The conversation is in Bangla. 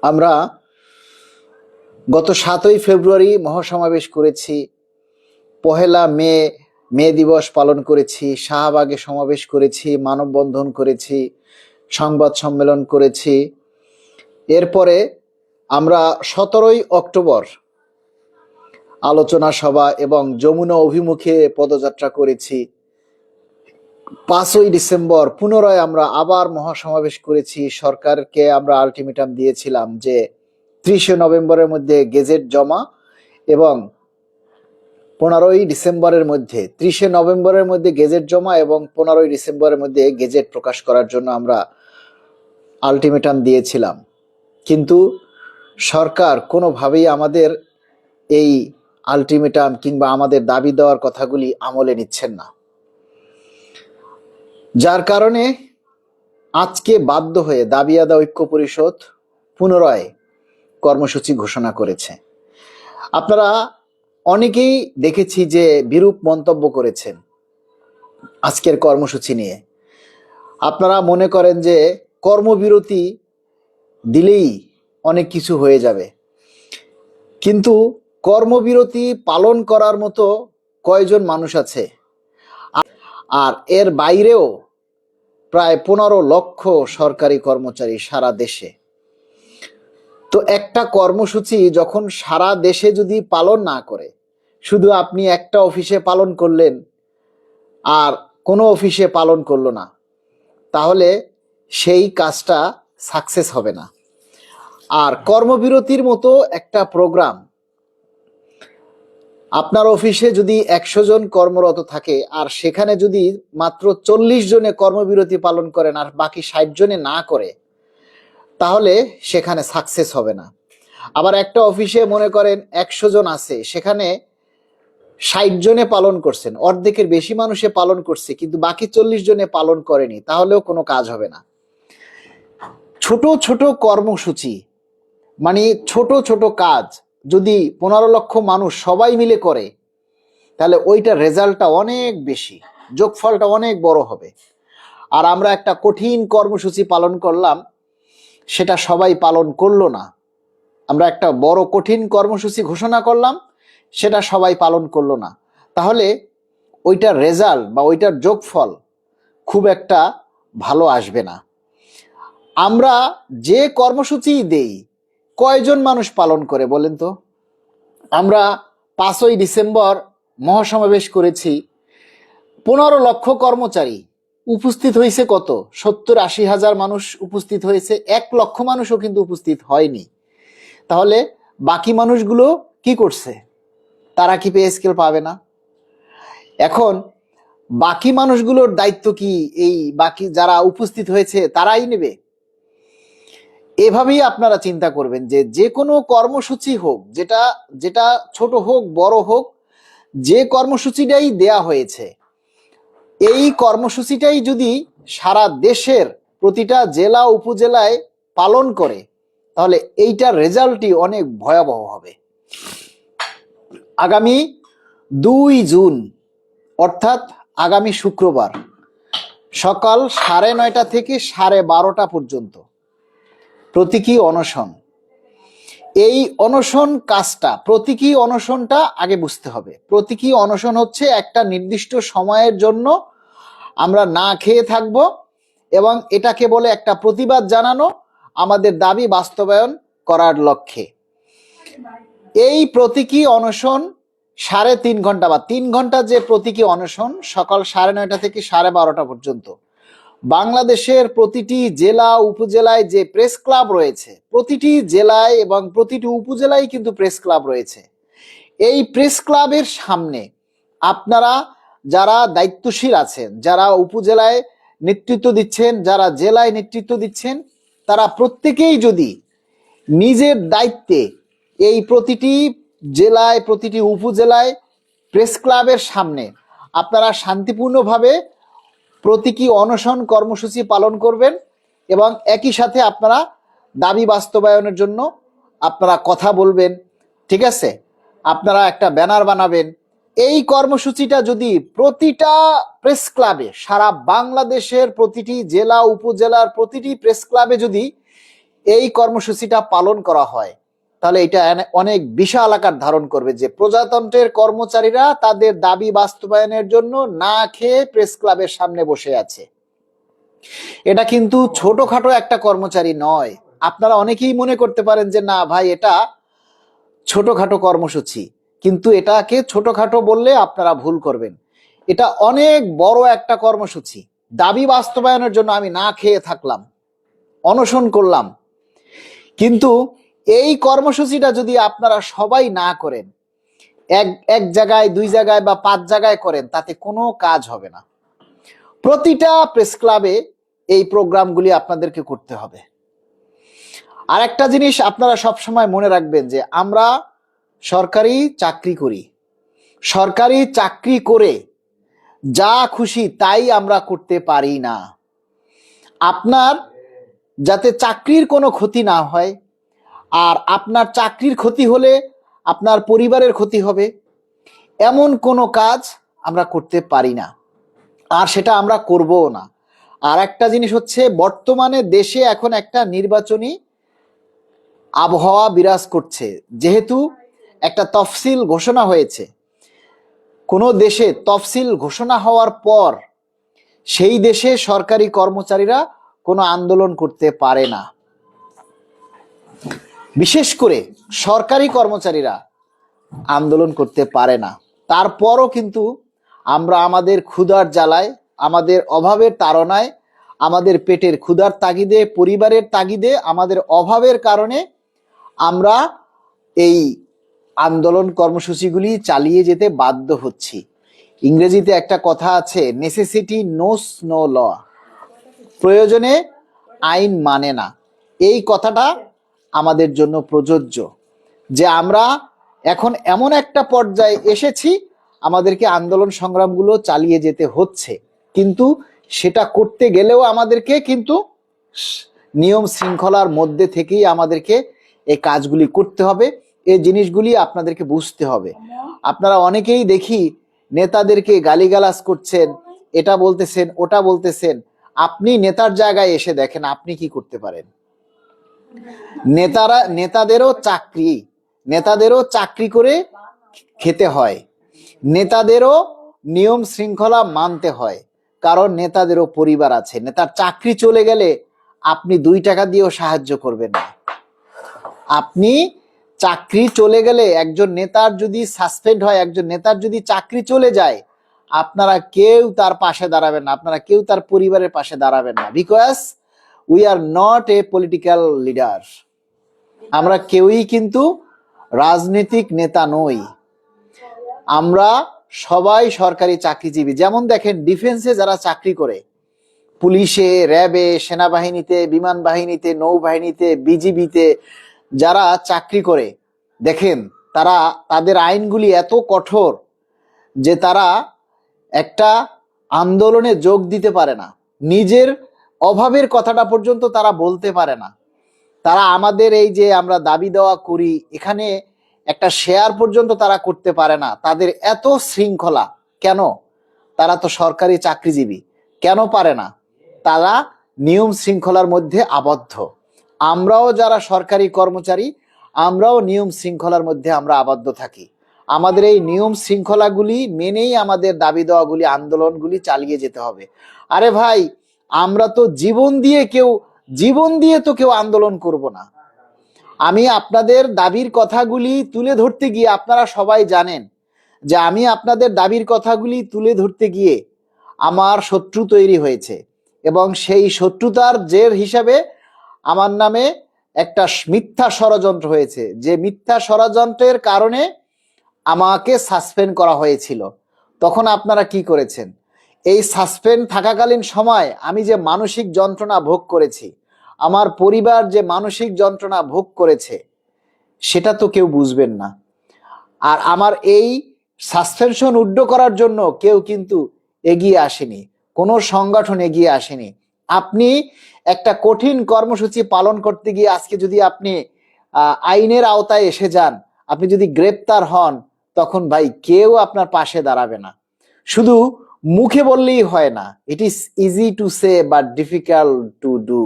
আমরা গত 7ই ফেব্রুয়ারি মহাসমাবেশ করেছি, পহেলা মে দিবস পালন করেছি, শাহবাগে সমাবেশ করেছি, মানববন্ধন করেছি, সংবাদ সম্মেলন করেছি। এরপরে আমরা 17ই অক্টোবর আলোচনা সভা এবং যমুনা অভিমুখে পদযাত্রা করেছি। 5ই ডিসেম্বর পুনরায় আমরা আবার মহাসমাবেশ করেছি। সরকারকে আমরা আলটিমেটাম দিয়েছিলাম যে 30শে নভেম্বরের মধ্যে গেজেট জমা এবং 15ই ডিসেম্বরের মধ্যে 30শে নভেম্বরের মধ্যে গেজেট জমা এবং 15ই ডিসেম্বরের মধ্যে গেজেট প্রকাশ করার জন্য আমরা আলটিমেটাম দিয়েছিলাম। কিন্তু সরকার কোনোভাবেই আমাদের এই আলটিমেটাম কিংবা আমাদের দাবি দেওয়ার কথাগুলি আমলে নিচ্ছেন না, যার কারণে আজকে বাধ্য হয়ে দাবি আদায় ঐক্য পরিষদ পুনরায় কর্মসূচি ঘোষণা করেছে। আপনারা অনেকেই দেখেছি যে বিরূপ মন্তব্য করেছেন আজকের কর্মসূচি নিয়ে। আপনারা মনে করেন যে কর্মবিরতি দিলেই অনেক কিছু হয়ে যাবে, কিন্তু কর্মবিরতি পালন করার মতো কয়জন মানুষ আছে? আর এর বাইরেও প্রায় 15 লক্ষ সরকারি কর্মচারী সারা দেশে। তো একটা কর্মসূচি যখন সারা দেশে যদি পালন না করে, শুধু আপনি একটা অফিসে পালন করলেন আর কোনো অফিসে পালন করলো না, তাহলে সেই কাজটা সাকসেস হবে না। আর কর্মবিরতির মতো একটা প্রোগ্রাম আপনার অফিসে যদি 100 জন কর্মরত থাকে আর সেখানে যদি মাত্র 40 জনে কর্মবিরতি পালন করেন আর বাকি 60 জনে না করে, তাহলে সেখানে সাকসেস হবে না। আবার একটা অফিসে মনে করেন 100 জন আছে, সেখানে 60 জনে পালন করছেন, অর্ধেকের বেশি মানুষে পালন করছে, কিন্তু বাকি 40 জনে পালন করেনি, তাহলেও কোনো কাজ হবে না। ছোট ছোট কর্মসূচি মানে ছোট ছোট কাজ যদি 15 লক্ষ মানুষ সবাই মিলে করে, তাহলে ওইটার রেজাল্টটা অনেক বেশি, যোগফলটা অনেক বড় হবে। আর আমরা একটা কঠিন কর্মসূচি পালন করলাম, সেটা সবাই পালন করলো না। আমরা একটা বড় কঠিন কর্মসূচি ঘোষণা করলাম, সেটা সবাই পালন করলো না, তাহলে ওইটার রেজাল্ট বা ওইটার যোগফল খুব একটা ভালো আসবে না। আমরা যে কর্মসূচি দেই কয়জন মানুষ পালন করে বলেন তো? আমরা 5ই ডিসেম্বর মহাসমাবেশ করেছি, 15 লক্ষ কর্মচারী উপস্থিত হয়েছে। কত? 70-80 হাজার মানুষ উপস্থিত হয়েছে, 1 লক্ষ মানুষও কিন্তু উপস্থিত হয়নি। তাহলে বাকি মানুষগুলো কি করছে? তারা কি পে স্কেল পাবে না? এখন বাকি মানুষগুলোর দায়িত্ব কি এই বাকি যারা উপস্থিত হয়েছে তারাই নেবে? এভাবেই আপনারা চিন্তা করবেন যে যে কোনো কর্মসূচি হোক, যেটা যেটা ছোট হোক বড় হোক, যে কর্মসূচিটাই দেয়া হয়েছে, এই কর্মসূচিটাই যদি সারা দেশের প্রতিটা জেলা উপজেলায় পালন করে, তাহলে এইটার রেজাল্টই অনেক ভয়াবহ হবে। আগামী 2 জুন অর্থাৎ আগামী শুক্রবার সকাল 9:30 থেকে 12:30 পর্যন্ত প্রতীকী অনশন। এই অনশন কাজটা, প্রতীকী অনশনটা আগে বুঝতে হবে। প্রতীকী অনশন হচ্ছে একটা নির্দিষ্ট সময়ের জন্য আমরা না খেয়ে থাকবো এবং এটাকে বলে একটা প্রতিবাদ জানানো, আমাদের দাবি বাস্তবায়ন করার লক্ষ্যে। এই প্রতীকী অনশন 3.5 ঘন্টা বা 3 ঘন্টা যে প্রতীকী অনশন, সকাল 9:30 থেকে 12:30 পর্যন্ত বাংলাদেশের প্রতিটি জেলা উপজেলায় যে প্রেস ক্লাব রয়েছে, প্রতিটি জেলায় এবং প্রতিটি উপজেলায় কিন্তু প্রেস ক্লাব রয়েছে। এই প্রেস ক্লাবের সামনে আপনারা যারা দায়িত্বশীল আছেন, যারা উপজেলায় নেতৃত্ব দিচ্ছেন, যারা জেলায় নেতৃত্ব দিচ্ছেন, তারা প্রত্যেকেই যদি নিজের দায়িত্বে এই প্রতিটি জেলায় প্রতিটি উপজেলায় প্রেস ক্লাবের সামনে আপনারা শান্তিপূর্ণভাবে প্রতীকী অনশন কর্মসূচি পালন করবেন এবং একই সাথে আপনারা দাবি বাস্তবায়নের জন্য আপনারা কথা বলবেন, ঠিক আছে? আপনারা একটা ব্যানার বানাবেন। এই কর্মসূচিটা যদি প্রতিটা প্রেস ক্লাবে, সারা বাংলাদেশের প্রতিটি জেলা উপজেলার প্রতিটি প্রেস ক্লাবে যদি এই কর্মসূচিটা পালন করা হয়, তাহলে এটা অনেক বিশাল আকার ধারণ করবে যে প্রজাতন্ত্রের কর্মচারীরা তাদের দাবি বাস্তবায়নের জন্য না খেয়ে প্রেস ক্লাবের সামনে বসে আছে। এটা কিন্তু ছোটখাটো একটা কর্মচারী নয়। আপনারা অনেকেই মনে করতে পারেন যে না ভাই এটা ছোটখাটো কর্মসূচি, কিন্তু এটাকে ছোটখাটো বললে আপনারা ভুল করবেন। এটা অনেক বড় একটা কর্মসূচি। দাবি বাস্তবায়নের জন্য আমি না খেয়ে থাকলাম, অনশন করলাম, কিন্তু এই কর্মসূচিটা যদি আপনারা সবাই না করেন, এক জায়গায় 2 জায়গায় বা 5 জায়গায় করেন, তাতে কোনো কাজ হবে না। প্রতিটা প্রেস ক্লাবে এই প্রোগ্রামগুলি আপনাদেরকে করতে হবে। আর একটা জিনিস আপনারা সবসময় মনে রাখবেন যে আমরা সরকারি চাকরি করি, সরকারি চাকরি করে যা খুশি তাই আমরা করতে পারি না। আপনার যাতে চাকরির কোনো ক্ষতি না হয়, আর আপনার চাকরির ক্ষতি হলে আপনার পরিবারের ক্ষতি হবে, এমন কোনো কাজ আমরা করতে পারি না, আর সেটা আমরা করবও না। আর একটা জিনিস হচ্ছে, বর্তমানে দেশে এখন একটা নির্বাচনী আবহাওয়া বিরাজ করছে। যেহেতু একটা তফসিল ঘোষণা হয়েছে, কোনো দেশে তফসিল ঘোষণা হওয়ার পর সেই দেশে সরকারি কর্মচারীরা কোনো আন্দোলন করতে পারে না। বিশেষ করে সরকারি কর্মচারীরা আন্দোলন করতে পারে না। তারপরও কিন্তু আমরা আমাদের ক্ষুধার জ্বালায়, আমাদের অভাবের তাড়নায়, আমাদের পেটের ক্ষুধার তাগিদে, পরিবারের তাগিদে, আমাদের অভাবের কারণে আমরা এই আন্দোলন কর্মসূচিগুলি চালিয়ে যেতে বাধ্য হচ্ছি। ইংরেজিতে একটা কথা আছে, নেসেসিটি নোস নো ল, প্রয়োজনে আইন মানে না। এই কথাটা আমাদের জন্য প্রযোজ্য যে আমরা এখন এমন একটা পর্যায়ে এসেছি, আমাদেরকে আন্দোলন সংগ্রামগুলো চালিয়ে যেতে হচ্ছে, কিন্তু সেটা করতে গেলেও আমাদেরকে কিন্তু নিয়ম শৃঙ্খলার মধ্যে থেকেই আমাদেরকে এই কাজগুলি করতে হবে। এই জিনিসগুলি আপনাদেরকে বুঝতে হবে। আপনারা অনেকেই দেখি নেতাদেরকে গালিগালাজ করছেন, এটা বলতেছেন, ওটা বলতেছেন। আপনি নেতার জায়গায় এসে দেখেন আপনি কি করতে পারেন। নেতাদেরও চাকরি করে খেতে হয়, নেতাদেরও নিয়ম শৃঙ্খলা মানতে হয়, কারণ নেতাদেরও পরিবার আছে। নেতার চাকরি চলে গেলে আপনি 2 টাকা দিয়েও সাহায্য করবেন না। আপনি চাকরি চলে গেলে, একজন নেতার যদি সাসপেন্ড হয়, একজন নেতার যদি চাকরি চলে যায়, আপনারা কেউ তার পাশে দাঁড়াবেন না, আপনারা কেউ তার পরিবারের পাশে দাঁড়াবেন না। Because we are not a political leader. আমরা কেউই কিন্তু রাজনৈতিক নেতা নই, আমরা সবাই সরকারি চাকরিজীবী। যেমন দেখেন ডিফেন্সে যারা চাকরি করে, পুলিশে, র্যাবে, সেনাবাহিনীতে, বিমান বাহিনীতে, নৌবাহিনীতে, বিজিবিতে যারা চাকরি করে, দেখেন তাদের আইনগুলি এত কঠোর যে তারা একটা আন্দোলনে যোগ দিতে পারে না, নিজের অভাবের কথাটা পর্যন্ত তারা বলতে পারে না। তারা আমাদের এই যে আমরা দাবি দেওয়া করি, এখানে একটা শেয়ার পর্যন্ত তারা করতে পারে না। তাদের এত শৃঙ্খলা কেন? তারা তো সরকারি চাকরিজীবী, কেন পারে না? তারা নিয়ম শৃঙ্খলার মধ্যে আবদ্ধ। আমরাও যারা সরকারি কর্মচারী, আমরাও নিয়ম শৃঙ্খলার মধ্যে আমরা আবদ্ধ থাকি। আমাদের এই নিয়ম শৃঙ্খলাগুলি মেনেই আমাদের দাবি দেওয়াগুলি, আন্দোলনগুলি চালিয়ে যেতে হবে। আরে ভাই, আমরা তো জীবন দিয়ে তো কেউ আন্দোলন করব না। আমি আপনাদের দাবির কথাগুলি তুলে ধরতে গিয়ে, আপনারা সবাই জানেন যে আমি আপনাদের দাবির কথাগুলি তুলে ধরতে গিয়ে আমার শত্রু তৈরি হয়েছে, এবং সেই শত্রুতার জের হিসাবে আমার নামে একটা মিথ্যা ষড়যন্ত্র হয়েছে, যে মিথ্যা ষড়যন্ত্রের কারণে আমাকে সাসপেন্ড করা হয়েছিল। তখন আপনারা কি করেছেন? এই সাসপেন্ড থাকাকালীন সময় আমি যে মানসিক যন্ত্রণা ভোগ করেছি, আমার পরিবার যে মানসিক যন্ত্রণা ভোগ করেছে, সেটা তো কেউ বুঝবেন না। আর আমার এই সাসপেনশন উড্ড করার জন্য কেউ কিন্তু এগিয়ে আসেনি, কোনো সংগঠন এগিয়ে আসেনি। আপনি একটা কঠিন কর্মসূচি পালন করতে গিয়ে আজকে যদি আপনি আইনের আওতায় এসে যান, আপনি যদি গ্রেপ্তার হন, তখন ভাই কেউ আপনার পাশে দাঁড়াবে না। শুধু মুখে বললেই হয় না, it is easy to say but difficult to do.